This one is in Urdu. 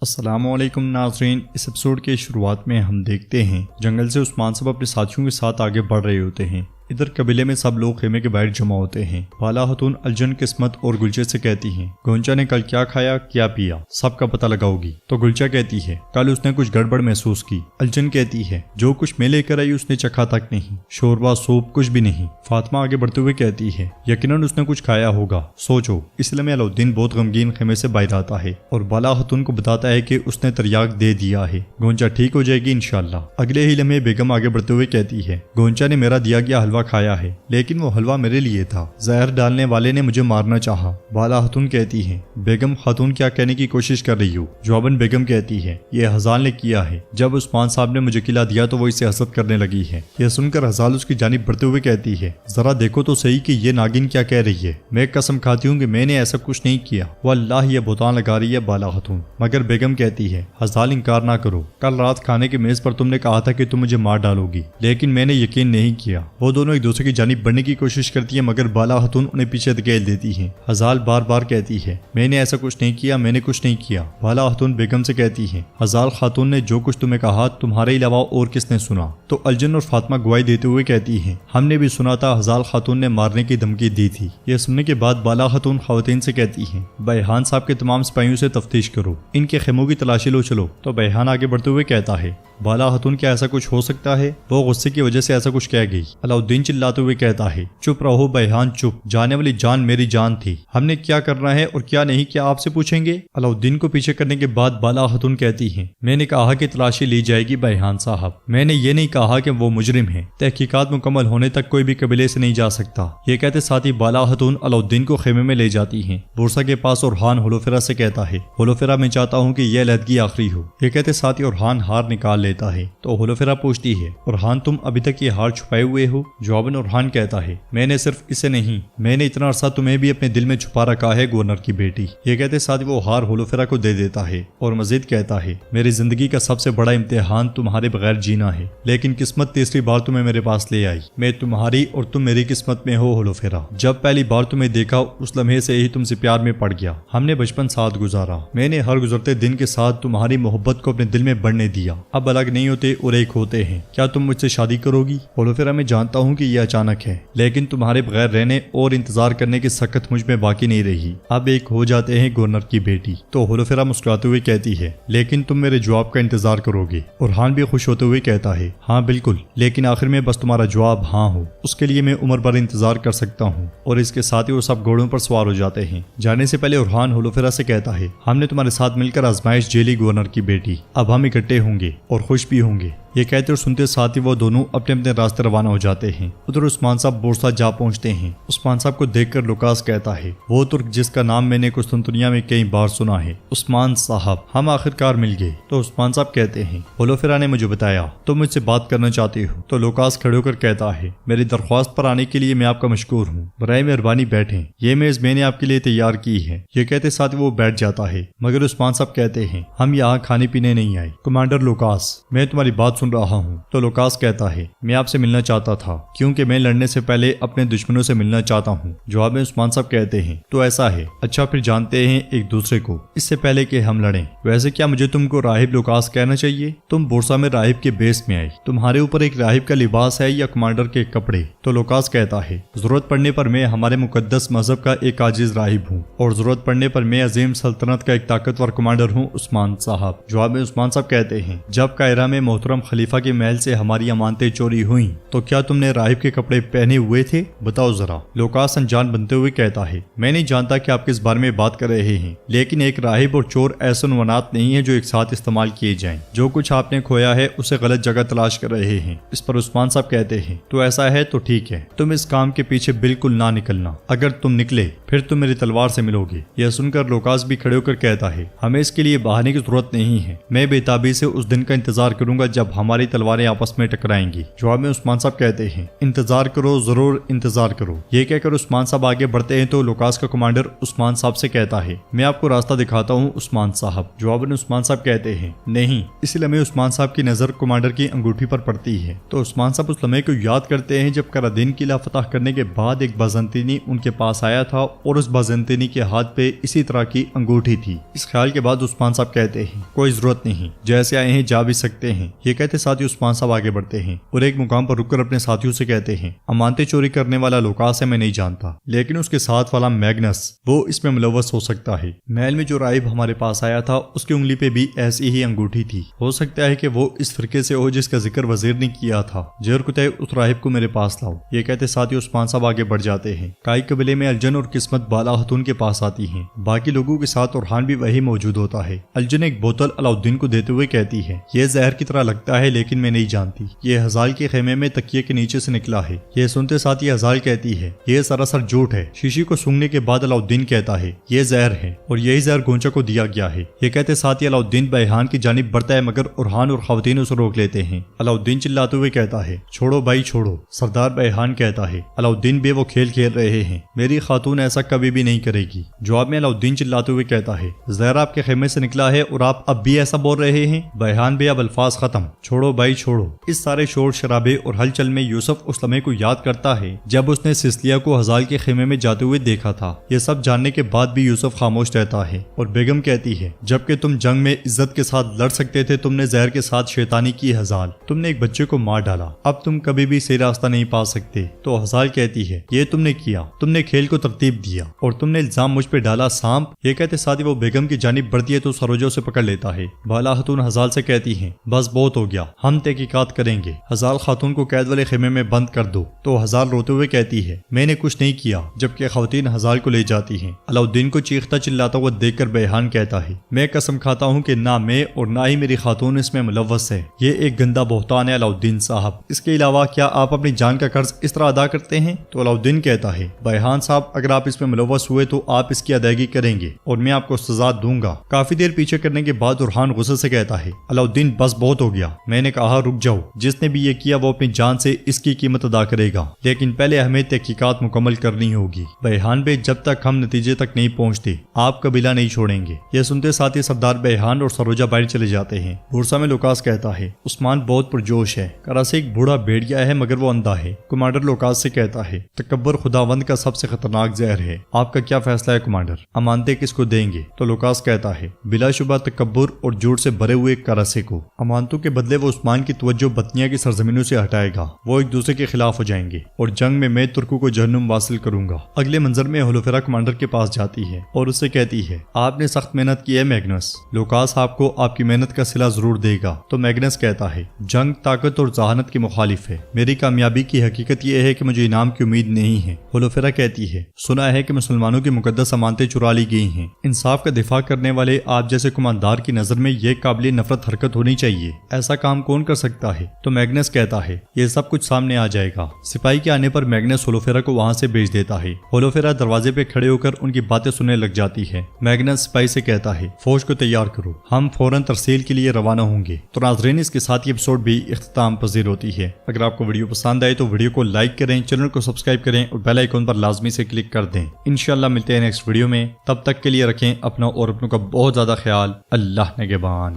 السلام علیکم ناظرین، اس ایپیسوڈ کے شروعات میں ہم دیکھتے ہیں جنگل سے عثمان صاحب اپنے ساتھیوں کے ساتھ آگے بڑھ رہے ہوتے ہیں۔ ادھر قبیلے میں سب لوگ خیمے کے باہر جمع ہوتے ہیں۔ بالا خاتون الجن قسمت اور گلچے سے کہتی ہیں گونچا نے کل کیا کھایا کیا پیا سب کا پتہ لگاؤ گی، تو گلچا کہتی ہے کل اس نے کچھ گڑبڑ محسوس کی۔ الجن کہتی ہے جو کچھ میں لے کر آئی اس نے چکھا تک نہیں، شوربہ سوپ کچھ بھی نہیں۔ فاطمہ آگے بڑھتے ہوئے کہتی ہے یقیناً اس نے کچھ کھایا ہوگا، سوچو۔ اس لیے علاؤالدین بہت غمگین خیمے سے باہر آتا ہے اور بالا خاتون کو بتاتا ہے کہ اس نے تریاق دے دیا ہے، گونچا ٹھیک ہو جائے گی انشاءاللہ۔ اگلے ہی لمحے بیگم آگے بڑھتے ہوئے کہتی ہے گونچا نے میرا دیا گیا حلوہ کھایا ہے، لیکن وہ حلوہ میرے لیے تھا، زہر ڈالنے والے نے مجھے مارنا چاہا۔ بالا خاتون کہتی ہے بیگم خاتون کیا کہنے کی کوشش کر رہی ہو؟ جواباً بیگم کہتی ہے یہ ہزال نے کیا ہے، جب عثمان صاحب نے مجھے قلعہ دیا تو وہ اسے حسد کرنے لگی ہے۔ یہ سن کر ہزال اس کی جانب بڑھتے ہوئے کہتی ہے ذرا دیکھو تو صحیح کہ یہ ناگن کیا کہہ رہی ہے، میں قسم کھاتی ہوں کہ میں نے ایسا کچھ نہیں کیا، وہ اللہ یہ بہتان لگا رہی ہے بالا خاتون۔ مگر بیگم کہتی ہے ہزال انکار نہ کرو، کل رات کھانے کی میز پر تم نے کہا تھا کہ تم مجھے مار ڈالو گی، لیکن میں نے یقین نہیں کیا۔ وہ دونوں ایک دوسرے کی جانب بڑھنے کی کوشش کرتی ہے مگر بالا خاتون انہیں پیچھے دھکیل دیتی ہے۔ ہزال بار بار کہتی ہے میں نے ایسا کچھ نہیں کیا، میں نے کچھ نہیں کیا۔ بالا خاتون بیگم سے کہتی ہے ہزال خاتون نے جو کچھ تمہیں کہا تمہارے علاوہ اور کس نے سنا؟ تو الجن اور فاطمہ گواہی دیتے ہوئے کہتی ہیں ہم نے بھی سنا تھا، ہزال خاتون نے مارنے کی دھمکی دی تھی۔ یہ سننے کے بعد بالا خاتون خواتین سے کہتی ہیں بیحان صاحب کے تمام سپاہیوں سے تفتیش کرو، ان کے خیموں کی تلاشی لو چلو۔ تو بیحان آگے بڑھتے ہوئے کہتا ہے بالا خاتون کیا ایسا کچھ ہو سکتا ہے؟ وہ غصے کی وجہ سے ایسا کچھ کہہ گئی۔ علاؤالدین چلاتے ہوئے کہتا ہے چپ رہو بیحان چپ، جانے والی جان میری جان تھی، ہم نے کیا کرنا ہے اور کیا نہیں کیا آپ سے پوچھیں گے؟ علاؤالدین کو پیچھے کرنے کے بعد بالا خاتون کہتی ہیں میں نے کہا کہ تلاشی لی جائے گی بیحان صاحب، میں نے یہ نہیں کہا کہ وہ مجرم ہیں، تحقیقات مکمل ہونے تک کوئی بھی قبیلے سے نہیں جا سکتا۔ یہ کہتے ساتھ ہی بالا خاتون علاؤالدین کو خیمے میں لے جاتی ہیں۔ بورسا کے پاس اورحان ہولوفرا سے کہتا ہے ہولوفرا میں چاہتا ہوں کہ یہ علیحدگی آخری ہو۔ یہ کہتے ساتھ ہی اورحان ہار نکال لیتا ہے تو ہولوفرا پوچھتی ہے اورحان تم ابھی تک یہ ہار چھپائے ہوئے ہو؟ جواباً اورحان کہتا ہے میں نے صرف اسے نہیں، میں نے اتنا عرصہ تمہیں بھی اپنے دل میں چھپا رکھا ہے گورنر کی بیٹی۔ یہ کہتے ساتھ ہی وہ ہار ہولوفرا کو دے دیتا ہے اور مزید کہتا ہے میری زندگی کا سب سے بڑا امتحان تمہارے بغیر جینا ہے، لیکن قسمت تیسری بار تمہیں میرے پاس لے آئی، میں تمہاری اور تم میری قسمت میں ہو ہولوفرا۔ جب پہلی بار تمہیں دیکھا اس لمحے سے ہی تم سے پیار میں پڑ گیا، ہم نے بچپن ساتھ گزارا، میں نے ہر گزرتے دن کے ساتھ تمہاری محبت کو اپنے دل میں بڑھنے دیا، اب الگ نہیں ہوتے اور ایک ہوتے ہیں، کیا تم مجھ سے شادی کرو گی؟ ہولوفرا میں جانتا ہوں کہ یہ اچانک ہے، لیکن تمہارے بغیر رہنے اور انتظار کرنے کی سخت مجھ میں باقی نہیں رہی، اب ایک ہو جاتے ہیں گورنر کی بیٹی۔ تو ہولوفرا مسکراتے ہوئے کہتی ہے لیکن تم میرے جواب کا انتظار کرو گے؟ اورحان بھی خوش ہوتے ہوئے کہتا ہے ہاں بالکل، لیکن آخر میں بس تمہارا جواب ہاں ہو، اس کے لیے میں عمر بھر انتظار کر سکتا ہوں۔ اور اس کے ساتھ ہی وہ سب گھوڑوں پر سوار ہو جاتے ہیں۔ جانے سے پہلے اورحان ہولوفرا سے کہتا ہے ہم نے تمہارے ساتھ مل کر آزمائش جیلی گورنر کی بیٹی، اب ہم اکٹھے ہوں گے اور خوش بھی ہوں گے۔ یہ کہتے اور سنتے ساتھ ہی وہ دونوں اپنے اپنے راستے روانہ ہو جاتے ہیں۔ ادھر عثمان صاحب بورسا جا پہنچتے ہیں۔ عثمان صاحب کو دیکھ کر لوکاس کہتا ہے وہ ترک جس کا نام میں نے قسطنطنیہ میں کئی بار سنا ہے، عثمان صاحب ہم آخرکار مل گئے۔ تو عثمان صاحب کہتے ہیں ہولوفرا نے مجھے بتایا تم مجھ سے بات کرنا چاہتے ہو۔ تو لوکاس کھڑے ہو کر کہتا ہے میری درخواست پر آنے کے لیے میں آپ کا مشکور ہوں، برائے مہربانی بیٹھیں، یہ میز میں نے آپ کے لیے تیار کی ہے۔ یہ کہتے ساتھ وہ بیٹھ جاتا ہے مگر عثمان صاحب کہتے ہیں ہم یہاں کھانے پینے نہیں آئے، کمانڈر لوکاس میں تمہاری بات سن رہا ہوں۔ تو لوکاس کہتا ہے میں آپ سے ملنا چاہتا تھا کیونکہ میں لڑنے سے پہلے اپنے دشمنوں سے ملنا چاہتا ہوں۔ جواب میں عثمان صاحب کہتے ہیں تو ایسا ہے، اچھا پھر جانتے ہیں ایک دوسرے کو اس سے پہلے کہ ہم لڑیں۔ ویسے کیا مجھے تم کو راہب لوکاس کہنا چاہیے؟ تم بورسا میں راہب کے بیس میں آئی، تمہارے اوپر ایک راہب کا لباس ہے یا کمانڈر کے کپڑے؟ تو لوکاس کہتا ہے ضرورت پڑنے پر میں ہمارے مقدس مذہب کا ایک عاجز راہب ہوں اور ضرورت پڑنے پر میں عظیم سلطنت کا ایک طاقتور کمانڈر ہوں عثمان صاحب۔ جواب میں عثمان صاحب کہتے ہیں جب قاہرہ میں محترم خلیفہ کے محل سے ہماری امانتیں چوری ہوئیں تو کیا تم نے راہب کے کپڑے پہنے ہوئے تھے؟ بتاؤ ذرا۔ لوکاس انجان بنتے ہوئے کہتا ہے میں نہیں جانتا کہ آپ کس بارے میں بات کر رہے ہیں، لیکن ایک راہب اور چور ایسے عنوانات نہیں ہیں جو ایک ساتھ استعمال کیے جائیں، جو کچھ آپ نے کھویا ہے اسے غلط جگہ تلاش کر رہے ہیں۔ اس پر عثمان صاحب کہتے ہیں تو ایسا ہے تو ٹھیک ہے، تم اس کام کے پیچھے بالکل نہ نکلنا، اگر تم نکلے پھر تم میری تلوار سے ملو گے۔ یہ سن کر لوکاس بھی کھڑے ہو کر کہتا ہے ہمیں اس کے لیے بہانے کی ضرورت نہیں ہے، میں بے تابی سے اس دن کا انتظار کروں گا جب ہماری تلواریں آپس میں ٹکرائیں گی۔ جواب میں عثمان صاحب کہتے ہیں انتظار کرو، ضرور انتظار کرو۔ یہ کہہ کر عثمان صاحب آگے بڑھتے ہیں تو لوکاس کا کمانڈر عثمان صاحب سے کہتا ہے میں آپ کو راستہ دکھاتا ہوں عثمان صاحب۔ جواب میں عثمان صاحب کہتے ہیں نہیں۔ اسی لمحے عثمان صاحب کی نظر کمانڈر کی انگوٹھی پر پڑتی ہے تو عثمان صاحب اس لمحے کو یاد کرتے ہیں جب کرادین قلعہ فتح کرنے کے بعد ایک بازنطینی ان کے پاس آیا تھا اور اس بازنطینی کے ہاتھ پہ اسی طرح کی انگوٹھی تھی۔ اس خیال کے بعد عثمان صاحب کہتے ہیں کوئی ضرورت نہیں، جیسے آئے ہیں جا بھی سکتے ہیں۔ یہ کہتے ساتھ ہی عثمان صاحب آگے بڑھتے ہیں اور ایک مقام پر رک کر اپنے ساتھیوں سے کہتے ہیں امانتیں چوری کرنے والا لوکاس ہے، میں نہیں جانتا، لیکن اس کے ساتھ والا میگنس وہ اس میں ملوث ہو سکتا ہے۔ محل میں جو راہب ہمارے پاس آیا تھا اس کی انگلی پہ بھی ایسی ہی انگوٹھی تھی، ہو سکتا ہے کہ وہ اس فرقے سے ہو جس کا ذکر وزیر نے کیا تھا۔ زیر کتے اس راہب کو میرے پاس لاؤ۔ یہ کہتے ساتھ ہی عثمان صاحب آگے بڑھ جاتے ہیں۔ کائی قبیلے میں الجن اور قسمت بالا خاتون کے پاس آتی ہیں، باقی لوگوں کے ساتھ اورحان بھی وہی موجود ہوتا ہے۔ الجن ایک بوتل علاؤالدین کو دیتے ہوئے کہتی ہے یہ زہر کی طرح لگتا ہے لیکن میں نہیں جانتی، یہ ہزال کے خیمے میں تکیے کے نیچے سے نکلا ہے۔ یہ سنتے ساتھ ہی ہزال کہتی ہے یہ سراسر جھوٹ ہے۔ شیشی کو سونگنے کے بعد علاؤالدین کہتا ہے یہ زہر ہے اور یہی زہر گونچا کو دیا گیا ہے۔ یہ کہتے ساتھ ہی علاؤالدین بیحان کی جانب بڑھتا ہے مگر اورحان اور خواتین اسے روک لیتے ہیں۔ علاؤالدین چلاتے ہوئے کہتا ہے چھوڑو بھائی چھوڑو۔ سردار بیحان کہتا ہے علاؤالدین بے وہ کھیل کھیل رہے ہیں، میری خاتون ایسا کبھی بھی نہیں کرے گی۔ جواب میں علاؤالدین چلاتے ہوئے کہتا ہے زہر آپ کے خیمے سے نکلا ہے اور آپ اب بھی ایسا بول رہے ہیں؟ بیحان بے اب الفاظ ختم، چھوڑو بھائی چھوڑو۔ اس سارے شور شرابے اور ہلچل میں یوسف اس لمحے کو یاد کرتا ہے جب اس نے سسلیہ کو ہزال کے خیمے میں جاتے ہوئے دیکھا تھا۔ یہ سب جاننے کے بعد بھی یوسف خاموش رہتا ہے اور بیگم کہتی ہے جبکہ تم جنگ میں عزت کے ساتھ لڑ سکتے تھے تم نے زہر کے ساتھ شیطانی کی ہزال، تم نے ایک بچے کو مار ڈالا، اب تم کبھی بھی صحیح راستہ نہیں پا سکتے۔ تو ہزال کہتی ہے یہ تم نے کیا، تم نے کھیل کو ترتیب دیا اور تم نے الزام مجھ پہ ڈالا سانپ۔ یہ کہتے ساتھ ہی وہ بیگم کی جانب بڑھتی ہے تو سروجوں سے پکڑ لیتا ہے۔ بالا خاتون ہزال سے کہتی ہیں بس بہت ہو گیا، ہم تحقیقات کریں گے، ہزال خاتون کو قید والے خیمے میں بند کر دو۔ تو ہزال روتے ہوئے کہتی ہے میں نے کچھ نہیں کیا، جبکہ خواتین ہزال کو لے جاتی ہیں۔ علاؤالدین کو چیختا چلاتا ہوا دیکھ کر بیحان کہتا ہے میں قسم کھاتا ہوں کہ نہ میں اور نہ ہی میری خاتون اس میں ملوث ہے، یہ ایک گندا بہتان ہے علاؤالدین صاحب، اس کے علاوہ کیا آپ اپنی جان کا قرض اس طرح ادا کرتے ہیں؟ تو علاؤالدین کہتا ہے بیحان صاحب اگر آپ اس میں ملوث ہوئے تو آپ اس کی ادائیگی کریں گے اور میں آپ کو سزا دوں گا۔ کافی دیر پیچھے کرنے کے بعد اورحان غصے سے کہتا ہے علاؤالدین بس بہت ہو گیا، میں نے کہا رک جاؤ، جس نے بھی یہ کیا وہ اپنی جان سے اس کی قیمت ادا کرے گا، لیکن پہلے ہمیں تحقیقات مکمل کرنی ہوگی۔ بیحان بے جب تک ہم نتیجے تک نہیں پہنچتے آپ قبیلہ نہیں چھوڑیں گے۔ یہ سنتے ساتھ ہی سردار بیحان اور سروجہ باہر چلے جاتے ہیں۔ بورسا میں لوکاس کہتا ہے عثمان بہت پرجوش ہے، کراسے ایک بوڑھا بھیڑیا ہے مگر وہ اندھا ہے۔ کمانڈر لوکاس سے کہتا ہے تکبر خداوند کا سب سے خطرناک زہر ہے، آپ کا کیا فیصلہ ہے کمانڈر؟ امانتیں کس کو دیں گے؟ تو لوکاس کہتا ہے بلا شبہ تکبر اور جھوٹ سے بھرے ہوئے کراسے کو۔ امانتوں کے بدلے وہ عثمان کی توجہ بطنیہ کی سرزمینوں سے ہٹائے گا، وہ ایک دوسرے کے خلاف ہو جائیں گے اور جنگ میں ترکوں کو جہنم واصل کروں گا۔ اگلے منظر میں ہولوفیرا کمانڈر کے پاس جاتی ہے اور اس سے کہتی ہے آپ نے سخت محنت کی ہے میگنس، لوکاس آپ کو آپ کی محنت کا صلہ ضرور دے گا۔ تو میگنس کہتا ہے جنگ طاقت اور ذہانت کے مخالف ہے، میری کامیابی کی حقیقت یہ ہے کہ مجھے انعام کی امید نہیں ہے۔ ہولوفیرا کہتی ہے سنا ہے کہ مسلمانوں کی مقدس امانتیں چرا لی گئی ہیں، انصاف کا دفاع کرنے والے آپ جیسے کماندار کی نظر میں یہ قابل نفرت حرکت ہونی چاہیے، ایسا کام کون کر سکتا ہے؟ تو میگنس کہتا ہے یہ سب کچھ سامنے آ جائے گا۔ سپاہی کے آنے پر میگنس ہولوفیرا کو وہاں سے بھیج دیتا ہے۔ ہولوفیرا دروازے پہ کھڑے ہو کر ان کی باتیں سننے لگ جاتی ہے۔ میگنس سپاہی سے کہتا ہے فوج کو تیار کرو، ہم فوراً ترسیل کے لیے روانہ ہوں گے۔ تو ناظرین اس کے ساتھ یہ ایپیسوڈ بھی اختتام پذیر ہوتی ہے۔ اگر آپ کو ویڈیو پسند آئے تو ویڈیو کو لائک کریں، چینل کو سبسکرائب کریں اور بیل آئیکن پر لازمی سے کلک کر دیں۔ انشاءاللہ ملتے ہیں نیکسٹ ویڈیو میں، تب تک کے لیے رکھیں اپنا اور اپنوں کا بہت زیادہ خیال۔ اللہ نگہبان۔